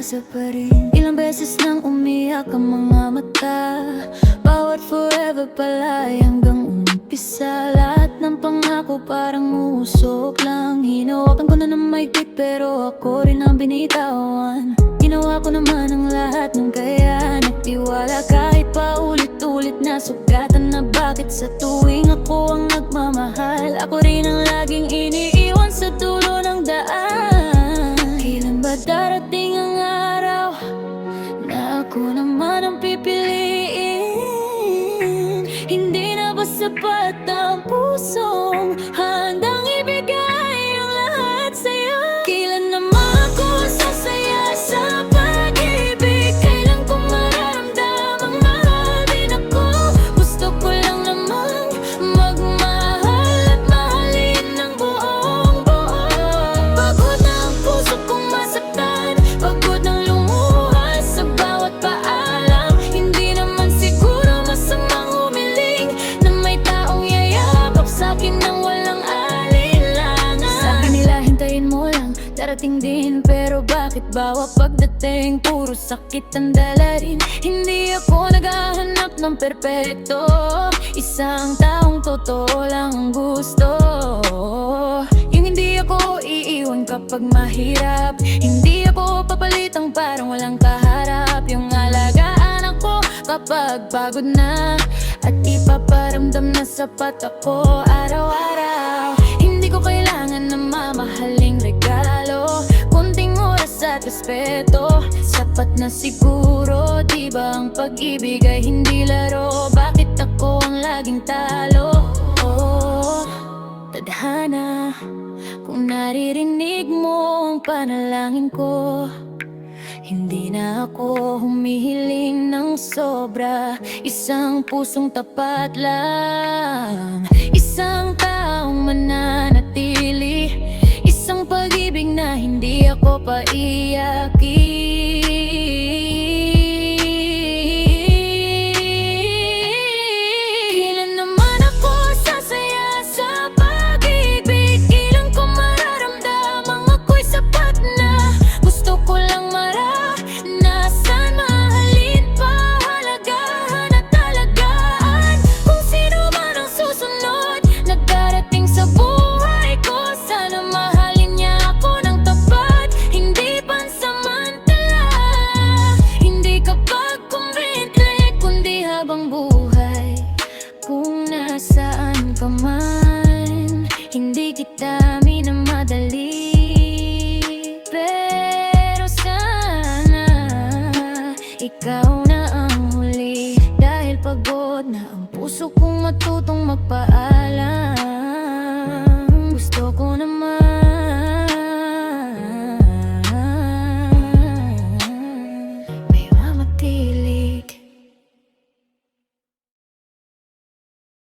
umaasa pa rin. Ilang beses nang umiyak ang mga mata, bawat forever pala'y hanggang umpisa. Lahat ng pangako parang usok lang. Hinawakan ko na ng mahigpit pero ako rin ang binitawan. Ginawa ko naman ang lahat ng kaya. Nagtiwala kahit pa ulit-ulit na sugatan na bakit sa tuwing ako ang nagmamahal, ako rin ang laging iniiwan sa dulo ng daan. Kailan ba darating ang araw na ako naman ang pipiliin? Hindi na ba sapat ang pusong handang ibigay ang lahat sa'yo? Kailan naman ako sasaya sa pag-ibig? Kailan ko mararamdamang mahal din ako? Gusto ko lang namang magmahal at mahalin ng buong buo. Pagod na ang puso kong masaktan, pagod ng lumuha sa bawat paalam. Hindi naman siguro masamang humiling na may taong yayakap sa'kin nang walang alinlangan. Sabi nila hintayin mo lang, darating din. Pero bakit bawa pagdating puro sakit ang dala rin? Hindi ako naghahanap ng perpekto, isang taong totoo lang ang gusto. Yung hindi ako iiwan kapag mahirap, hindi ako papalitang parang walang kaharap. Yung alagaan ako kapag pagod na, at ipaparamdam na sapat ako araw-araw. Hindi ko kailangan ng mamahaling regalo, kunting oras at respeto, sapat na siguro. Di ba ang pag-ibig ay hindi laro? Bakit ako ang laging talo? Oh, tadhana, kung naririnig mo ang panalangin ko, hindi na ako humihiling ng sobra. Isang pusong tapat lang, isang taong mananatili, isang pag-ibig na hindi ako paiyakin. Kailan naman ako sasaya sa pag-ibig? Kailan ko mararamdamang ako'y sapat na? Gusto ko lang maranasan, mahalin, pahalagahan at alagaan. Kung sino man ang susunod na darating sa buhay ko, sana mahalin niya ako ng tapat, hindi pansamantala. Hindi kapag kumple, kundi habang buhay. Kung nasaan ka man, hindi kita minamadali, pero sana ikaw na ang huli. Dahil pagod na ang puso kong matutong magpaalam.